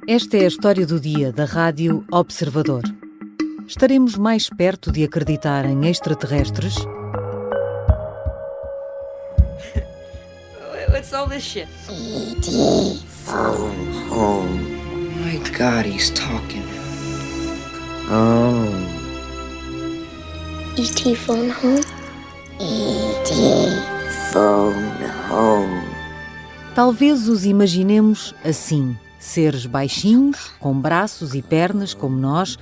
Esta é a história do dia da Rádio Observador. Estaremos mais perto de acreditar em extraterrestres? What's all this shit? E.T. phone home. Oh my God, he's talking. Oh. E.T. phone home. E.T. phone home. Talvez os imaginemos assim, seres baixinhos, com braços e pernas como nós,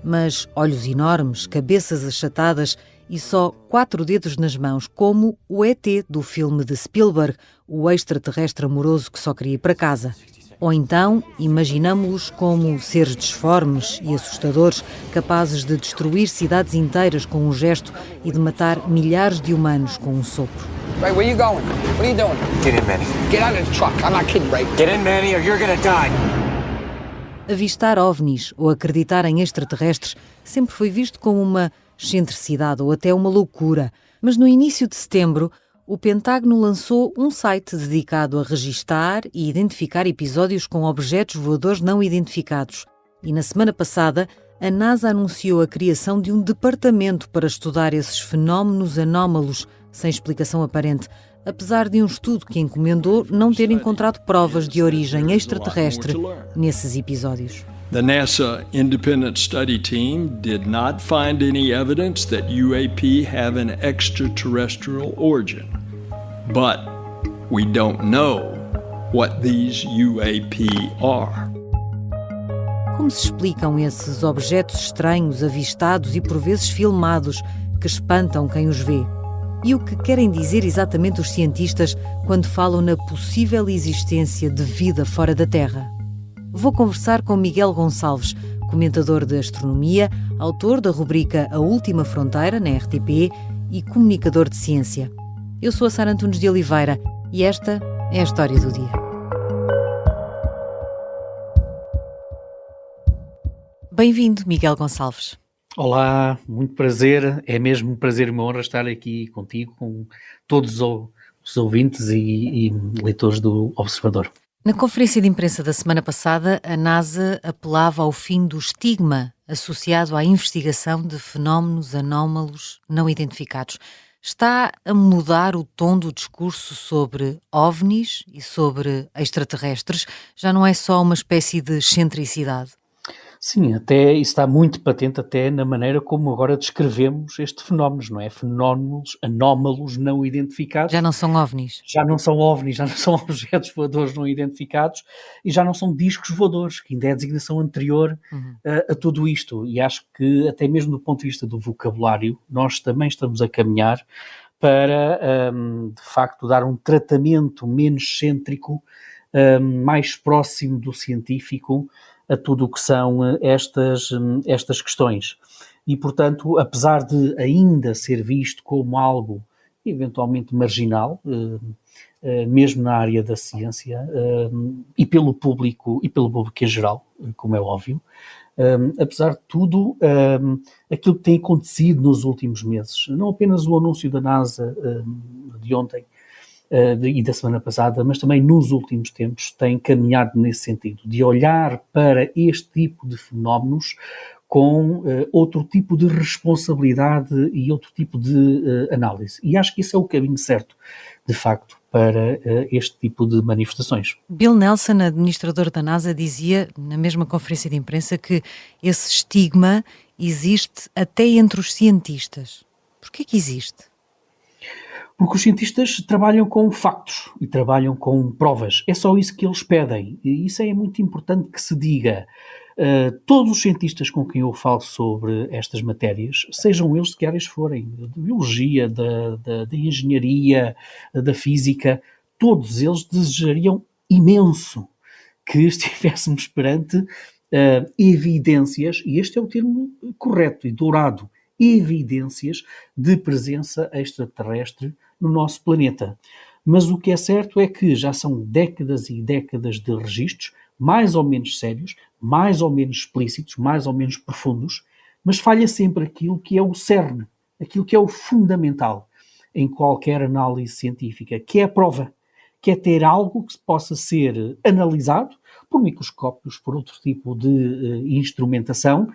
mas olhos enormes, cabeças achatadas e só 4 dedos nas mãos, como o ET do filme de Spielberg, o extraterrestre amoroso que só queria ir para casa. Ou então, imaginamo-os como seres disformes e assustadores, capazes de destruir cidades inteiras com um gesto e de matar milhares de humanos com um sopro. Ray, where you going? What are you doing? Get in, Manny. Get out of the truck. I'm not kidding, Ray. Get in, Manny, or you're gonna die. Avistar ovnis ou acreditar em extraterrestres sempre foi visto como uma excentricidade ou até uma loucura. Mas no início de setembro, o Pentágono lançou um site dedicado a registar e identificar episódios com objetos voadores não identificados. E na semana passada, a NASA anunciou a criação de um departamento para estudar esses fenómenos anómalos sem explicação aparente, apesar de um estudo que encomendou não ter encontrado provas de origem extraterrestre nesses episódios. The NASA Independent Study Team did not find any evidence that UAP have an extraterrestrial origin. But we don't know what these UAP are. Como se explicam esses objetos estranhos, avistados e por vezes filmados, que espantam quem os vê? E o que querem dizer exatamente os cientistas quando falam na possível existência de vida fora da Terra? Vou conversar com Miguel Gonçalves, comentador de astronomia, autor da rubrica A Última Fronteira, na RTP, e comunicador de ciência. Eu sou a Sara Antunes de Oliveira e esta é a história do dia. Bem-vindo, Miguel Gonçalves. Olá, muito prazer, é mesmo um prazer e uma honra estar aqui contigo, com todos os ouvintes e leitores do Observador. Na conferência de imprensa da semana passada, a NASA apelava ao fim do estigma associado à investigação de fenómenos anómalos não identificados. Está a mudar o tom do discurso sobre ovnis e sobre extraterrestres? Já não é só uma espécie de excentricidade? Sim, até isso está muito patente até na maneira como agora descrevemos este fenómeno, não é? Fenómenos anómalos não identificados. Já não são ovnis? Já não são ovnis, já não são objetos voadores não identificados e já não são discos voadores, que ainda é a designação anterior a tudo isto. E acho que até mesmo do ponto de vista do vocabulário, nós também estamos a caminhar para, de facto, dar um tratamento menos excêntrico, mais próximo do científico, a tudo o que são estas questões. E, portanto, apesar de ainda ser visto como algo eventualmente marginal, mesmo na área da ciência, e pelo público em geral, como é óbvio, apesar de tudo, aquilo que tem acontecido nos últimos meses, não apenas o anúncio da NASA de ontem, e da semana passada, mas também nos últimos tempos tem caminhado nesse sentido, de olhar para este tipo de fenómenos com outro tipo de responsabilidade e outro tipo de análise. E acho que isso é o caminho certo, de facto, para este tipo de manifestações. Bill Nelson, administrador da NASA, dizia na mesma conferência de imprensa que esse estigma existe até entre os cientistas. Por que existe? Porque os cientistas trabalham com factos e trabalham com provas. É só isso que eles pedem. E isso é muito importante que se diga. Todos os cientistas com quem eu falo sobre estas matérias, sejam eles de que áreas forem, da biologia, da engenharia, da física, todos eles desejariam imenso que estivéssemos perante evidências, e este é o termo correto e dourado, evidências de presença extraterrestre no nosso planeta. Mas o que é certo é que já são décadas e décadas de registros, mais ou menos sérios, mais ou menos explícitos, mais ou menos profundos, mas falha sempre aquilo que é o cerne, aquilo que é o fundamental em qualquer análise científica, que é a prova, que é ter algo que possa ser analisado por microscópios, por outro tipo de instrumentação,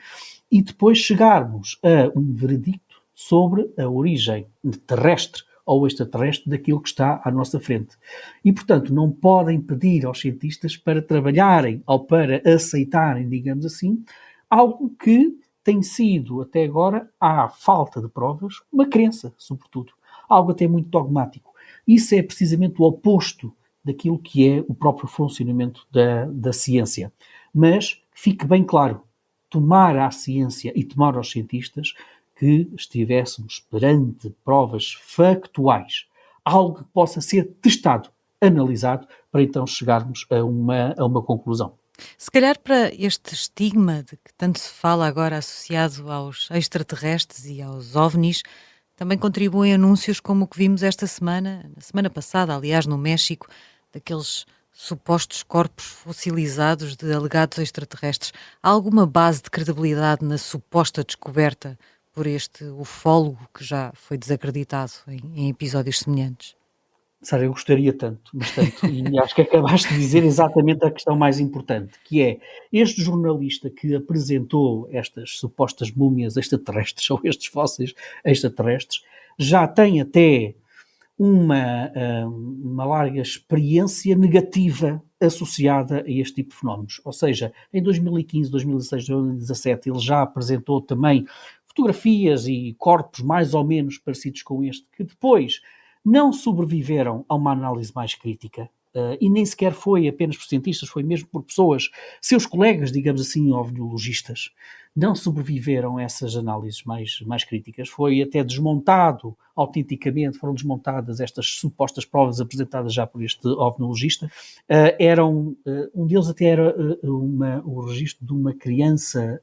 e depois chegarmos a um veredicto sobre a origem terrestre ou extraterrestre daquilo que está à nossa frente. E, portanto, não podem pedir aos cientistas para trabalharem ou para aceitarem, digamos assim, algo que tem sido, até agora, à falta de provas, uma crença, sobretudo. Algo até muito dogmático. Isso é precisamente o oposto daquilo que é o próprio funcionamento da ciência. Mas fique bem claro, tomar à ciência e tomar aos cientistas que estivéssemos perante provas factuais, algo que possa ser testado, analisado, para então chegarmos a uma conclusão. Se calhar para este estigma de que tanto se fala agora associado aos extraterrestres e aos OVNIs, também contribuem anúncios como o que vimos esta semana, na semana passada, aliás, no México, daqueles supostos corpos fossilizados de alegados extraterrestres. Há alguma base de credibilidade na suposta descoberta por este ufólogo que já foi desacreditado em episódios semelhantes? Sara, eu gostaria tanto, mas tanto, e acho que acabaste de dizer exatamente a questão mais importante, que é este jornalista que apresentou estas supostas múmias extraterrestres, ou estes fósseis extraterrestres, já tem até uma larga experiência negativa associada a este tipo de fenómenos. Ou seja, em 2015, 2016, 2017, ele já apresentou também fotografias e corpos mais ou menos parecidos com este, que depois não sobreviveram a uma análise mais crítica, e nem sequer foi apenas por cientistas, foi mesmo por pessoas, seus colegas, digamos assim, ovniologistas, não sobreviveram a essas análises mais críticas. Foi até desmontado, autenticamente, foram desmontadas estas supostas provas apresentadas já por este ovniologista. Um deles até era o registro de uma criança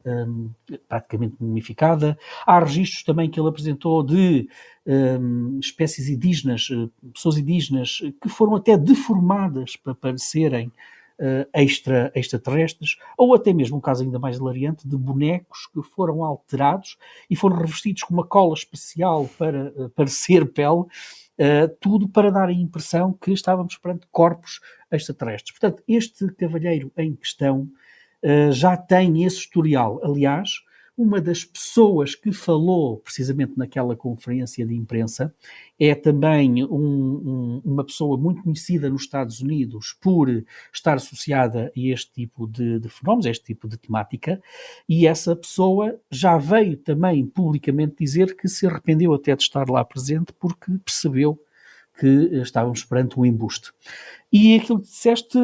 praticamente mumificada. Há registros também que ele apresentou de espécies indígenas, pessoas indígenas, que foram até deformadas para parecerem extraterrestres, ou até mesmo um caso ainda mais hilariante de bonecos que foram alterados e foram revestidos com uma cola especial para parecer pele, tudo para dar a impressão que estávamos perante corpos extraterrestres. Portanto, este cavalheiro em questão já tem esse historial. Aliás, uma das pessoas que falou precisamente naquela conferência de imprensa é também uma pessoa muito conhecida nos Estados Unidos por estar associada a este tipo de fenómenos, a este tipo de temática, e essa pessoa já veio também publicamente dizer que se arrependeu até de estar lá presente porque percebeu que estávamos perante um embuste. E aquilo que disseste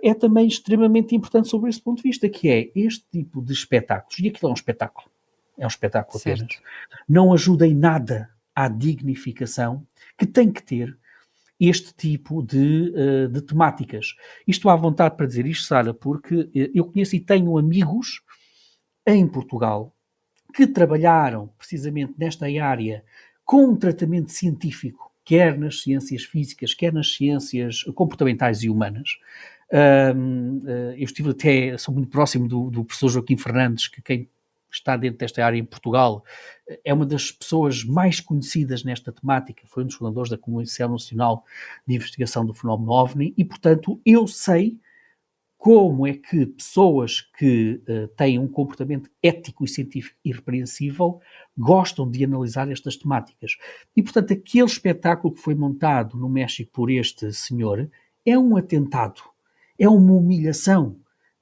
é também extremamente importante sobre esse ponto de vista, que é este tipo de espetáculos, e aquilo é um espetáculo Certo. apenas, não ajuda em nada à dignificação que tem que ter este tipo de temáticas. Isto há vontade para dizer isto, Sara, porque eu conheço e tenho amigos em Portugal que trabalharam precisamente nesta área com um tratamento científico, quer nas ciências físicas, quer nas ciências comportamentais e humanas. Eu estive até, sou muito próximo do professor Joaquim Fernandes, que quem está dentro desta área em Portugal é uma das pessoas mais conhecidas nesta temática, foi um dos fundadores da Comissão Nacional de Investigação do Fenómeno OVNI, e, portanto, eu sei como é que pessoas que têm um comportamento ético e científico irrepreensível gostam de analisar estas temáticas. E, portanto, aquele espetáculo que foi montado no México por este senhor é um atentado, é uma humilhação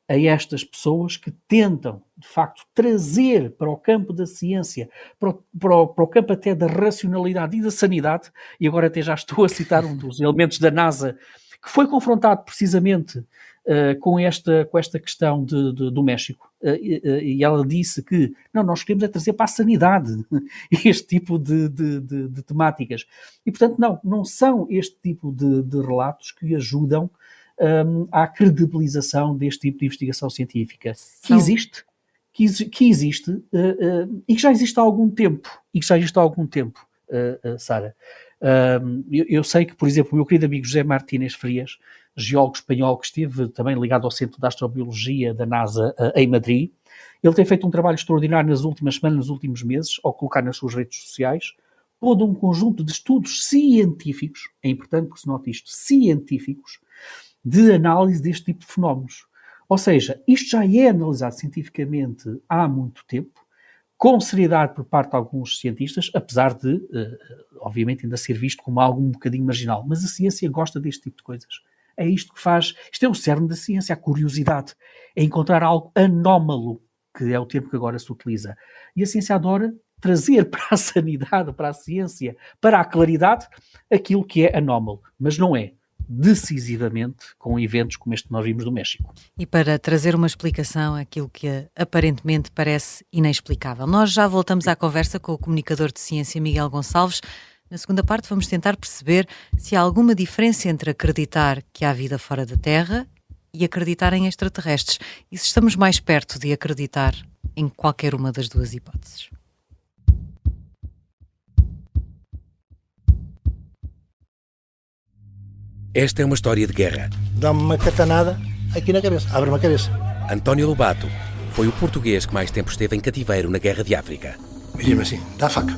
a estas pessoas que tentam, de facto, trazer para o campo da ciência, para o campo até da racionalidade e da sanidade, e agora até já estou a citar um dos elementos da NASA, que foi confrontado precisamente com esta questão do México. E ela disse que, não, nós queremos é trazer para a sanidade este tipo de temáticas. E, portanto, não são este tipo de relatos que ajudam à credibilização deste tipo de investigação científica, que existe e que já existe há algum tempo, Sara. Eu sei que, por exemplo, o meu querido amigo José Martínez Frias, geólogo espanhol que esteve também ligado ao Centro de Astrobiologia da NASA em Madrid, ele tem feito um trabalho extraordinário nas últimas semanas, nos últimos meses, ao colocar nas suas redes sociais todo um conjunto de estudos científicos, é importante que se note isto, científicos, de análise deste tipo de fenómenos. Ou seja, isto já é analisado cientificamente há muito tempo, com seriedade por parte de alguns cientistas, apesar de, obviamente, ainda ser visto como algo um bocadinho marginal. Mas a ciência gosta deste tipo de coisas. É isto que faz, isto é o cerne da ciência, a curiosidade. É encontrar algo anómalo, que é o termo que agora se utiliza. E a ciência adora trazer para a sanidade, para a ciência, para a claridade, aquilo que é anómalo. Mas não é decisivamente com eventos como este que nós vimos do México. E para trazer uma explicação àquilo que aparentemente parece inexplicável. Nós já voltamos à conversa com o comunicador de ciência Miguel Gonçalves. Na segunda parte vamos tentar perceber se há alguma diferença entre acreditar que há vida fora da Terra e acreditar em extraterrestres. E se estamos mais perto de acreditar em qualquer uma das duas hipóteses. Esta é uma história de guerra. Dá-me uma catanada aqui na cabeça, abre-me a cabeça. António Lobato foi o português que mais tempo esteve em cativeiro na Guerra de África. E diz-me assim, dá a faca.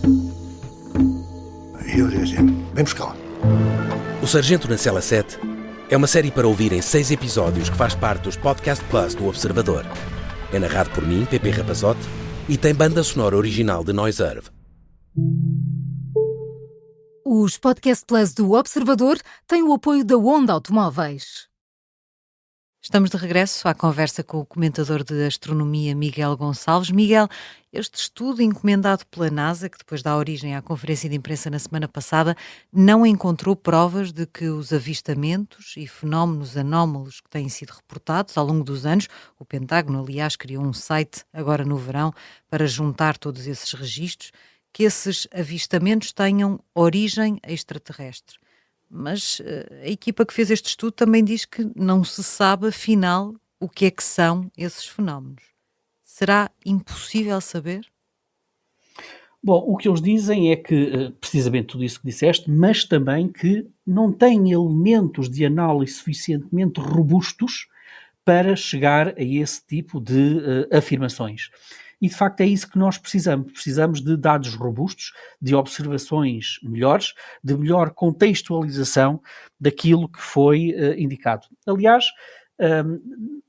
E eu digo assim, vem buscá-la. O Sargento na Cela 7 é uma série para ouvir em 6 episódios que faz parte dos Podcast Plus do Observador. É narrado por mim, Pepe Rapazote, e tem banda sonora original de Noiserve. Os Podcast Plus do Observador têm o apoio da Onda Automóveis. Estamos de regresso à conversa com o comentador de astronomia Miguel Gonçalves. Miguel, este estudo encomendado pela NASA, que depois dá origem à conferência de imprensa na semana passada, não encontrou provas de que os avistamentos e fenómenos anómalos que têm sido reportados ao longo dos anos, o Pentágono, aliás, criou um site agora no verão para juntar todos esses registros, que esses avistamentos tenham origem extraterrestre. Mas a equipa que fez este estudo também diz que não se sabe, afinal, o que é que são esses fenómenos. Será impossível saber? Bom, o que eles dizem é que, precisamente tudo isso que disseste, mas também que não têm elementos de análise suficientemente robustos para chegar a esse tipo de afirmações. E, de facto, é isso que nós precisamos. Precisamos de dados robustos, de observações melhores, de melhor contextualização daquilo que foi indicado. Aliás,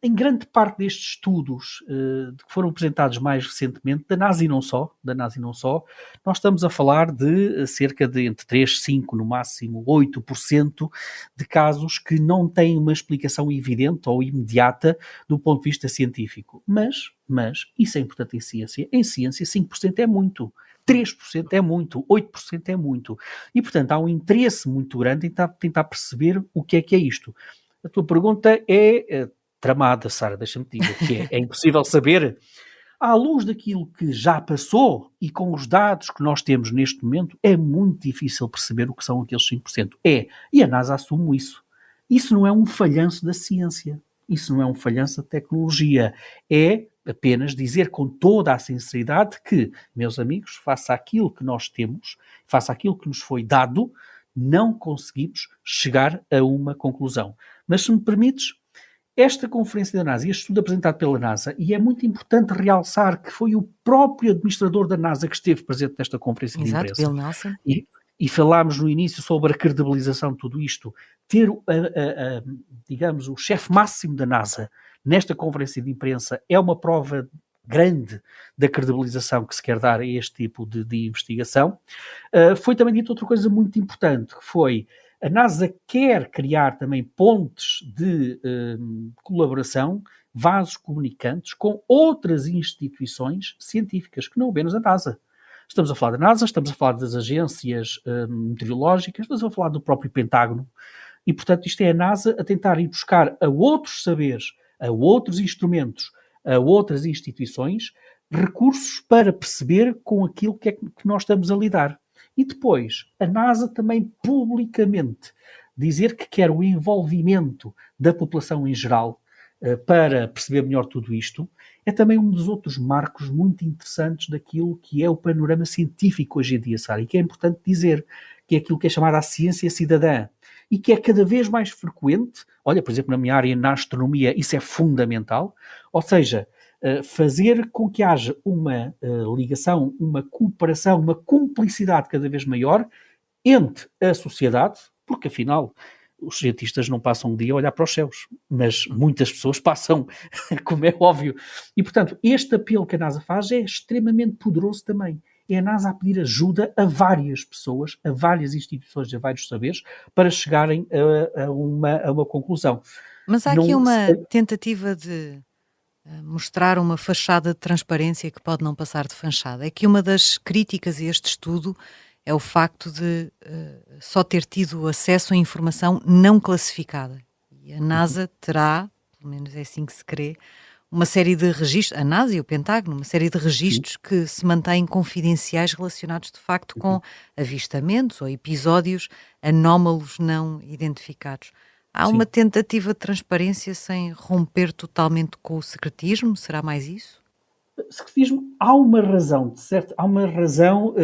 em grande parte destes estudos que foram apresentados mais recentemente, da NASA e não só, nós estamos a falar de cerca de entre 3, 5, no máximo 8% de casos que não têm uma explicação evidente ou imediata do ponto de vista científico. Mas isso é importante em ciência. Em ciência, 5% é muito. 3% é muito, 8% é muito. E, portanto, há um interesse muito grande em tentar perceber o que é isto. A tua pergunta é tramada, Sara, deixa-me te dizer que é impossível saber. À luz daquilo que já passou e com os dados que nós temos neste momento, é muito difícil perceber o que são aqueles 5%. E a NASA assume isso. Isso não é um falhanço da ciência, isso não é um falhanço da tecnologia, é apenas dizer com toda a sinceridade que, meus amigos, face àquilo que nós temos, face àquilo que nos foi dado, não conseguimos chegar a uma conclusão. Mas se me permites, esta conferência da NASA, este estudo apresentado pela NASA, e é muito importante realçar que foi o próprio administrador da NASA que esteve presente nesta conferência de imprensa. Bill Nelson. E falámos no início sobre a credibilização de tudo isto. Ter, digamos, o chefe máximo da NASA nesta conferência de imprensa é uma prova grande da credibilização que se quer dar a este tipo de investigação. Foi também dito outra coisa muito importante, que foi a NASA quer criar também pontes de colaboração, vasos comunicantes com outras instituições científicas, que não apenas a NASA. Estamos a falar da NASA, estamos a falar das agências meteorológicas, estamos a falar do próprio Pentágono. E, portanto, isto é a NASA a tentar ir buscar a outros saberes, a outros instrumentos, a outras instituições, recursos para perceber com aquilo que é que nós estamos a lidar. E depois, a NASA também publicamente dizer que quer o envolvimento da população em geral para perceber melhor tudo isto, é também um dos outros marcos muito interessantes daquilo que é o panorama científico hoje em dia, Sara, e que é importante dizer, que é aquilo que é chamada a ciência cidadã, e que é cada vez mais frequente. Olha, por exemplo, na minha área, na astronomia, isso é fundamental, ou seja, fazer com que haja uma ligação, uma cooperação, uma cumplicidade cada vez maior entre a sociedade, porque afinal os cientistas não passam um dia a olhar para os céus, mas muitas pessoas passam, como é óbvio. E, portanto, este apelo que a NASA faz é extremamente poderoso também. É a NASA a pedir ajuda a várias pessoas, a várias instituições, a vários saberes, para chegarem a uma conclusão. Mas há aqui uma tentativa de mostrar uma fachada de transparência que pode não passar de fachada. É que uma das críticas a este estudo é o facto de só ter tido acesso a informação não classificada. E a NASA terá, pelo menos é assim que se crê, uma série de registros, a NASA e o Pentágono, uma série de registros que se mantêm confidenciais relacionados de facto com avistamentos ou episódios anómalos não identificados. Há uma tentativa de transparência sem romper totalmente com o secretismo? Será mais isso? Secretismo, há uma razão, certo? Há uma razão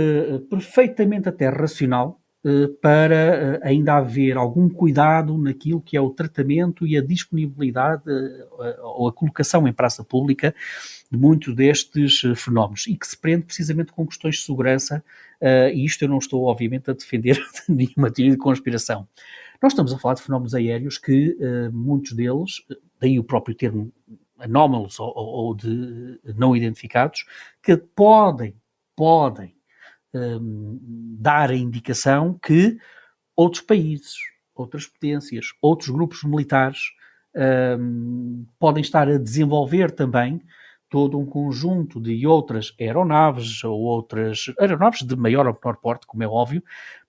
perfeitamente até racional para ainda haver algum cuidado naquilo que é o tratamento e a disponibilidade ou a colocação em praça pública de muitos destes fenómenos e que se prende precisamente com questões de segurança e isto eu não estou obviamente a defender nenhuma teoria de conspiração. Nós estamos a falar de fenómenos aéreos que muitos deles, daí o próprio termo anómalos ou de não identificados, que podem dar a indicação que outros países, outras potências, outros grupos militares podem estar a desenvolver também todo um conjunto de outras aeronaves ou outras aeronaves de maior ou menor porte, como é óbvio,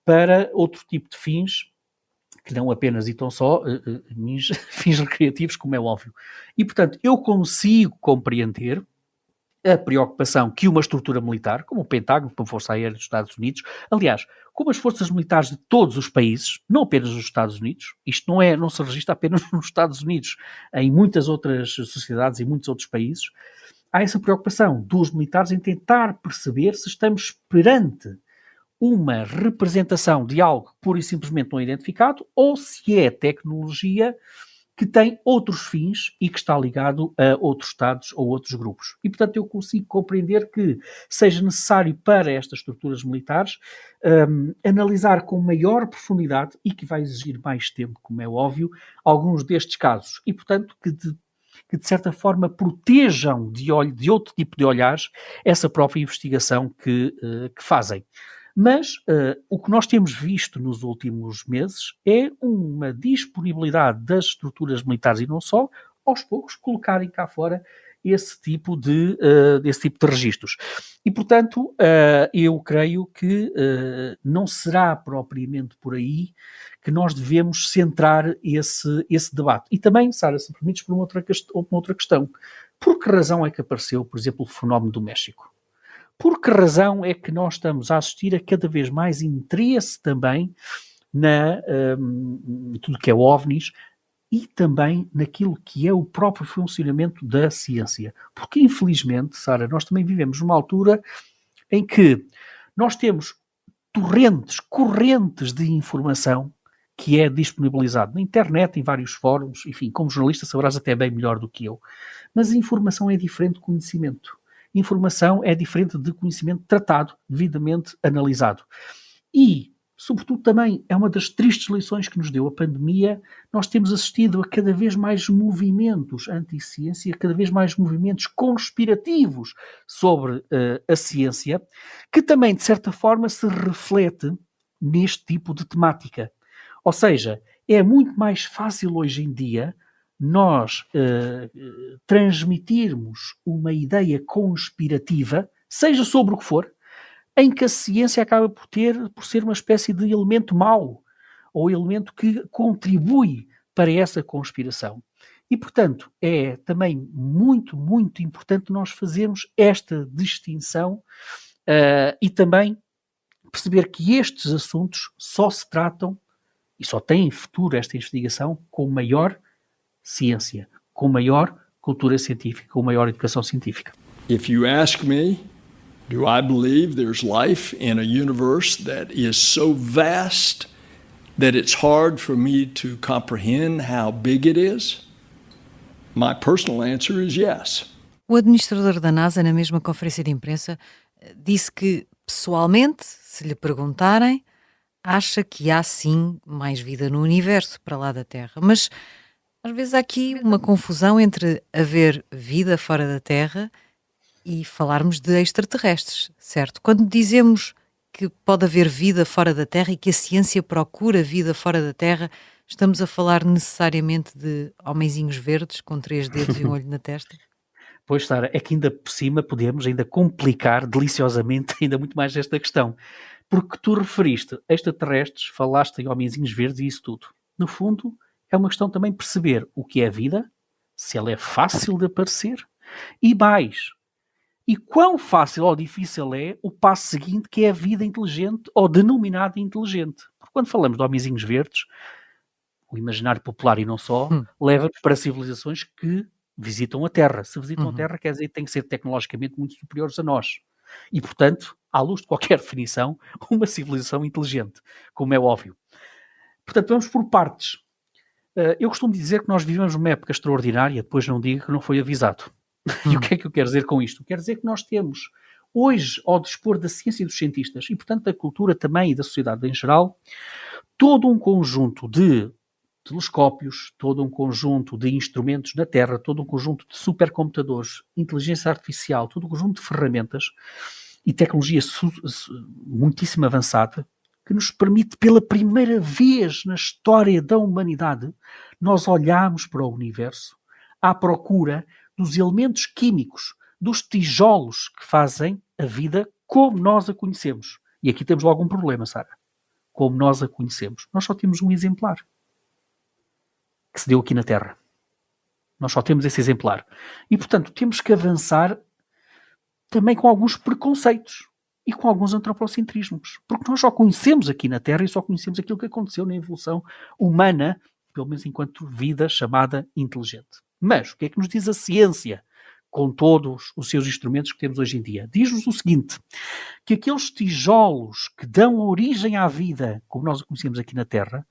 para outro tipo de fins, que não apenas e tão só fins recreativos, como é óbvio. E, portanto, eu consigo compreender a preocupação que uma estrutura militar, como o Pentágono, como a Força Aérea dos Estados Unidos, aliás, como as forças militares de todos os países, não apenas nos Estados Unidos, isto não se registra apenas nos Estados Unidos, em muitas outras sociedades e muitos outros países, há essa preocupação dos militares em tentar perceber se estamos perante uma representação de algo pura e simplesmente não identificado ou se é tecnologia que tem outros fins e que está ligado a outros Estados ou outros grupos. E, portanto, eu consigo compreender que seja necessário para estas estruturas militares analisar com maior profundidade e que vai exigir mais tempo, como é óbvio, alguns destes casos. E, portanto, que de certa forma protejam de outro tipo de olhares essa própria investigação que fazem. Mas o que nós temos visto nos últimos meses é uma disponibilidade das estruturas militares e não só, aos poucos, colocarem cá fora esse tipo de registros. E, portanto, eu creio que não será propriamente por aí que nós devemos centrar esse debate. E também, Sara, se me permites, por uma outra questão. Por que razão é que apareceu, por exemplo, o fenómeno do México? Por que razão é que nós estamos a assistir a cada vez mais interesse também em tudo que é OVNIs e também naquilo que é o próprio funcionamento da ciência? Porque, infelizmente, Sara, nós também vivemos numa altura em que nós temos correntes de informação que é disponibilizado na internet, em vários fóruns, enfim, como jornalista saberás até bem melhor do que eu. Mas a informação é diferente do conhecimento. Informação é diferente de conhecimento tratado, devidamente analisado. E, sobretudo também, é uma das tristes lições que nos deu a pandemia, nós temos assistido a cada vez mais movimentos anti-ciência, cada vez mais movimentos conspirativos sobre a ciência, que também, de certa forma, se reflete neste tipo de temática. Ou seja, é muito mais fácil hoje em dia nós transmitirmos uma ideia conspirativa, seja sobre o que for, em que a ciência acaba por ser uma espécie de elemento mau, ou elemento que contribui para essa conspiração. E, portanto, é também muito, muito importante nós fazermos esta distinção e também perceber que estes assuntos só se tratam e só têm futuro esta investigação com maior ciência, com maior cultura científica, com maior educação científica. If you ask me, do I believe there's life in a universe that is so vast that it's hard for me to comprehend how big it is? My personal answer is yes. O administrador da NASA, na mesma conferência de imprensa, disse que, pessoalmente, se lhe perguntarem, acha que há sim mais vida no universo para lá da Terra, mas às vezes há aqui uma confusão entre haver vida fora da Terra e falarmos de extraterrestres, certo? Quando dizemos que pode haver vida fora da Terra e que a ciência procura vida fora da Terra, estamos a falar necessariamente de homenzinhos verdes com 3 dedos e um olho na testa? Pois, Sara, é que ainda por cima podemos ainda complicar deliciosamente ainda muito mais esta questão. Porque tu referiste extraterrestres, falaste em homenzinhos verdes e isso tudo. No fundo, é uma questão também perceber o que é a vida, se ela é fácil de aparecer, e mais, e quão fácil ou difícil é o passo seguinte, que é a vida inteligente ou denominada inteligente. Porque quando falamos de homenzinhos verdes, o imaginário popular e não só, leva-nos para civilizações que visitam a Terra. Se visitam a Terra, quer dizer que têm que ser tecnologicamente muito superiores a nós. E, portanto, à luz de qualquer definição, uma civilização inteligente, como é óbvio. Portanto, vamos por partes. Eu costumo dizer que nós vivemos uma época extraordinária, depois não digo que não foi avisado. E o que é que eu quero dizer com isto? Quero dizer que nós temos, hoje, ao dispor da ciência e dos cientistas, e, portanto, da cultura também e da sociedade em geral, todo um conjunto de telescópios, todo um conjunto de instrumentos na Terra, todo um conjunto de supercomputadores, inteligência artificial, todo um conjunto de ferramentas e tecnologia muitíssimo avançada, que nos permite, pela primeira vez na história da humanidade, nós olharmos para o universo à procura dos elementos químicos, dos tijolos que fazem a vida como nós a conhecemos. E aqui temos logo um problema, Sara. Como nós a conhecemos. Nós só temos um exemplar que se deu aqui na Terra. Nós só temos esse exemplar. E, portanto, temos que avançar também com alguns preconceitos e com alguns antropocentrismos. Porque nós só conhecemos aqui na Terra e só conhecemos aquilo que aconteceu na evolução humana, pelo menos enquanto vida chamada inteligente. Mas o que é que nos diz a ciência com todos os seus instrumentos que temos hoje em dia? Diz-nos o seguinte, que aqueles tijolos que dão origem à vida, como nós a conhecemos aqui na Terra,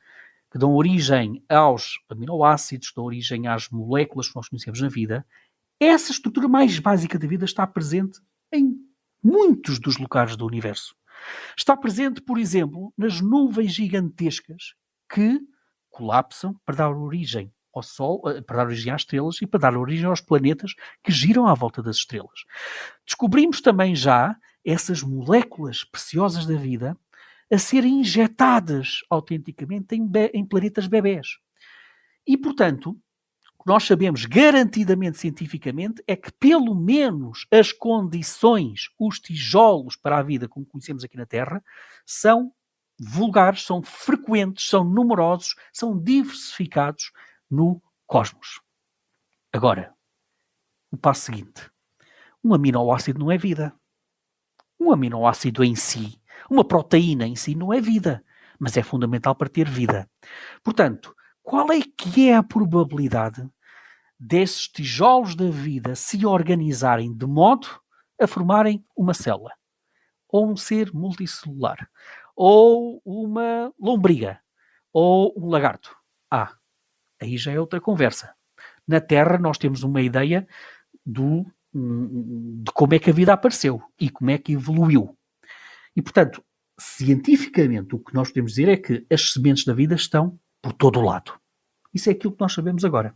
que dão origem aos aminoácidos, dão origem às moléculas que nós conhecemos na vida, essa estrutura mais básica da vida está presente em muitos dos locais do universo. Está presente, por exemplo, nas nuvens gigantescas que colapsam para dar origem ao Sol, para dar origem às estrelas e para dar origem aos planetas que giram à volta das estrelas. Descobrimos também já essas moléculas preciosas da vida a serem injetadas autenticamente em planetas bebés. E, portanto, o que nós sabemos garantidamente cientificamente é que, pelo menos, as condições, os tijolos para a vida, como conhecemos aqui na Terra, são vulgares, são frequentes, são numerosos, são diversificados no cosmos. Agora, o passo seguinte. Um aminoácido não é vida. Um aminoácido em si, uma proteína em si não é vida, mas é fundamental para ter vida. Portanto, qual é que é a probabilidade desses tijolos da vida se organizarem de modo a formarem uma célula? Ou um ser multicelular? Ou uma lombriga? Ou um lagarto? Aí já é outra conversa. Na Terra nós temos uma ideia de como é que a vida apareceu e como é que evoluiu. E, portanto, cientificamente, o que nós podemos dizer é que as sementes da vida estão por todo o lado. Isso é aquilo que nós sabemos agora.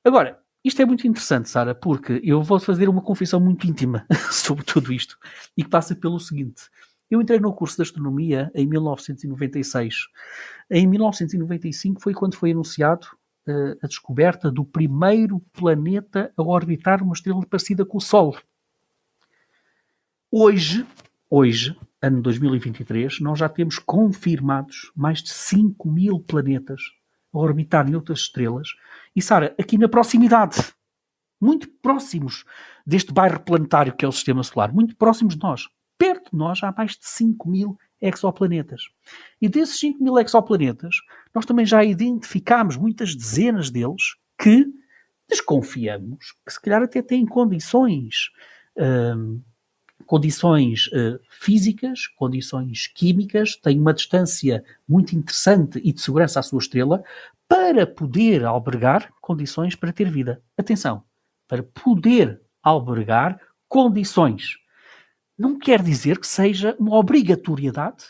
Agora, isto é muito interessante, Sara, porque eu vou fazer uma confissão muito íntima sobre tudo isto e que passa pelo seguinte. Eu entrei no curso de astronomia em 1996. Em 1995 foi quando foi anunciado a descoberta do primeiro planeta a orbitar uma estrela parecida com o Sol. Hoje, ano 2023, nós já temos confirmados mais de 5.000 planetas a orbitar em outras estrelas. E, Sara, aqui na proximidade, muito próximos deste bairro planetário que é o Sistema Solar, muito próximos de nós. Perto de nós há mais de 5.000 exoplanetas. E desses 5.000 exoplanetas, nós também já identificámos muitas dezenas deles que desconfiamos que se calhar até têm condições físicas, condições químicas, têm uma distância muito interessante e de segurança à sua estrela para poder albergar condições para ter vida. Atenção, para poder albergar condições. Não quer dizer que seja uma obrigatoriedade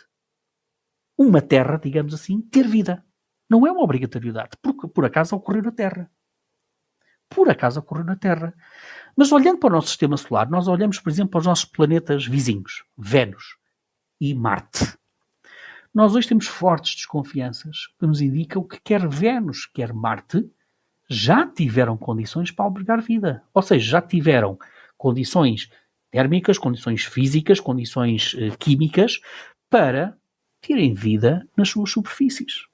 uma Terra, digamos assim, ter vida. Não é uma obrigatoriedade, porque por acaso ocorreu na Terra. Por acaso ocorreu na Terra. Mas olhando para o nosso sistema solar, nós olhamos, por exemplo, para os nossos planetas vizinhos, Vênus e Marte. Nós hoje temos fortes desconfianças que nos indicam que quer Vênus, quer Marte, já tiveram condições para albergar vida. Ou seja, já tiveram condições térmicas, condições físicas, condições químicas para terem vida nas suas superfícies.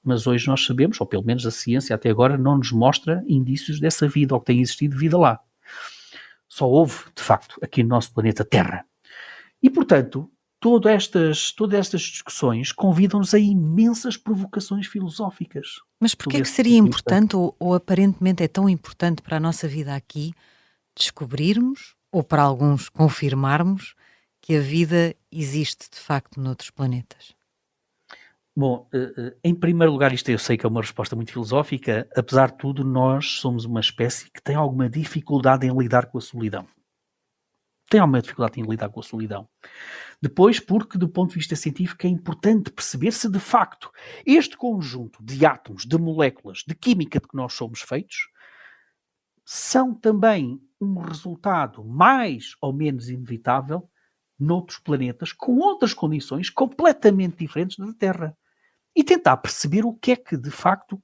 Mas hoje nós sabemos, ou pelo menos a ciência até agora, não nos mostra indícios dessa vida, ou que tem existido vida lá. Só houve, de facto, aqui no nosso planeta Terra. E, portanto, todas estas discussões convidam-nos a imensas provocações filosóficas. Mas porquê é que seria importante, ou aparentemente é tão importante para a nossa vida aqui, descobrirmos, ou para alguns confirmarmos, que a vida existe de facto noutros planetas? Bom, em primeiro lugar, isto eu sei que é uma resposta muito filosófica, apesar de tudo, nós somos uma espécie que tem alguma dificuldade em lidar com a solidão. Depois, porque do ponto de vista científico é importante perceber se de facto este conjunto de átomos, de moléculas, de química de que nós somos feitos, são também um resultado mais ou menos inevitável noutros planetas com outras condições completamente diferentes da Terra. E tentar perceber o que é que de facto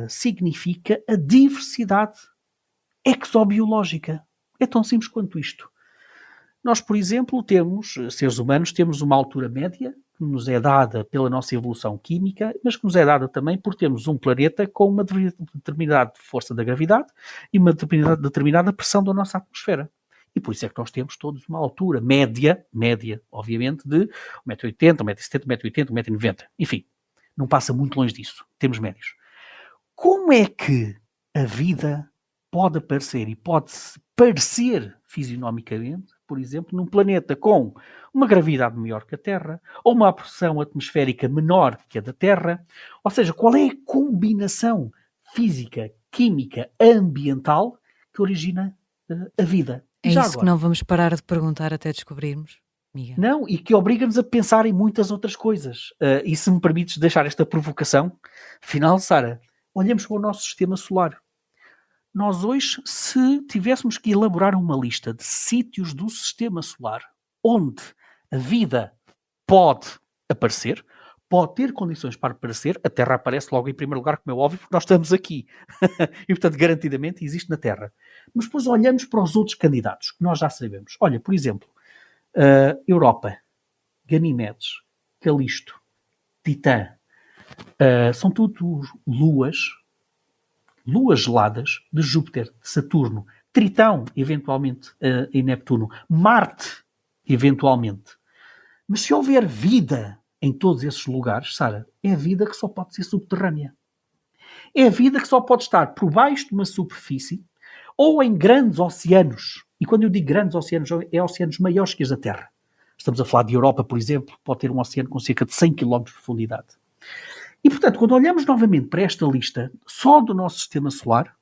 significa a diversidade exobiológica. É tão simples quanto isto. Nós, por exemplo, seres humanos, temos uma altura média que nos é dada pela nossa evolução química, mas que nos é dada também por termos um planeta com uma determinada força da gravidade e uma determinada pressão da nossa atmosfera. E por isso é que nós temos todos uma altura média, obviamente, de 1,80m, 1,70m, 1,80m, 1,90m. Enfim, não passa muito longe disso. Temos médios. Como é que a vida pode aparecer e pode-se parecer fisionomicamente, por exemplo, num planeta com uma gravidade maior que a Terra, ou uma pressão atmosférica menor que a da Terra? Ou seja, qual é a combinação física, química, ambiental que origina a vida? É isso agora que não vamos parar de perguntar até descobrirmos, Miguel. Não, e que obriga-nos a pensar em muitas outras coisas. E se me permites deixar esta provocação final, Sara, olhemos para o nosso sistema solar. Nós hoje, se tivéssemos que elaborar uma lista de sítios do sistema solar onde a vida pode aparecer, pode ter condições para aparecer, a Terra aparece logo em primeiro lugar, como é óbvio, porque nós estamos aqui. E, portanto, garantidamente existe na Terra. Mas depois olhamos para os outros candidatos, que nós já sabemos. Olha, por exemplo, Europa, Ganimedes, Calisto, Titã, são tudo luas geladas de Júpiter, de Saturno, Tritão, eventualmente, e Neptuno, Marte, eventualmente. Mas se houver vida em todos esses lugares, Sara, é vida que só pode ser subterrânea. É vida que só pode estar por baixo de uma superfície ou em grandes oceanos. E quando eu digo grandes oceanos, é oceanos maiores que os da Terra. Estamos a falar de Europa, por exemplo, pode ter um oceano com cerca de 100 km de profundidade. E, portanto, quando olhamos novamente para esta lista só do nosso sistema solar,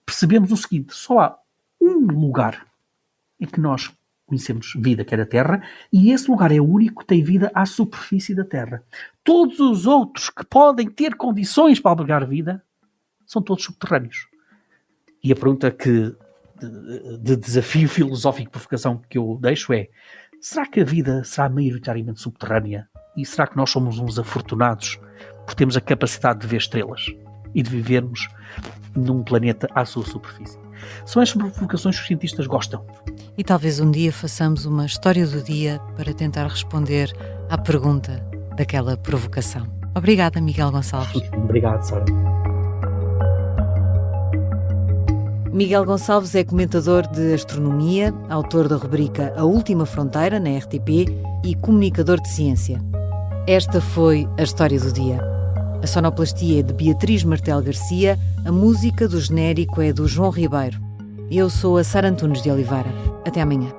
percebemos o seguinte: só há um lugar em que nós conhecemos vida, que é a Terra, e esse lugar é o único que tem vida à superfície da Terra. Todos os outros que podem ter condições para albergar vida são todos subterrâneos. E a pergunta de desafio filosófico e provocação que eu deixo é: será que a vida será maioritariamente subterrânea? E será que nós somos uns afortunados por termos a capacidade de ver estrelas e de vivermos num planeta à sua superfície? São estas provocações que os cientistas gostam. E talvez um dia façamos uma história do dia para tentar responder à pergunta daquela provocação. Obrigada, Miguel Gonçalves. Obrigado, Sara. Miguel Gonçalves é comentador de astronomia, autor da rubrica A Última Fronteira, na RTP, e comunicador de ciência. Esta foi a história do dia. A sonoplastia é de Beatriz Martel Garcia, a música do genérico é do João Ribeiro. Eu sou a Sara Antunes de Oliveira. Até amanhã.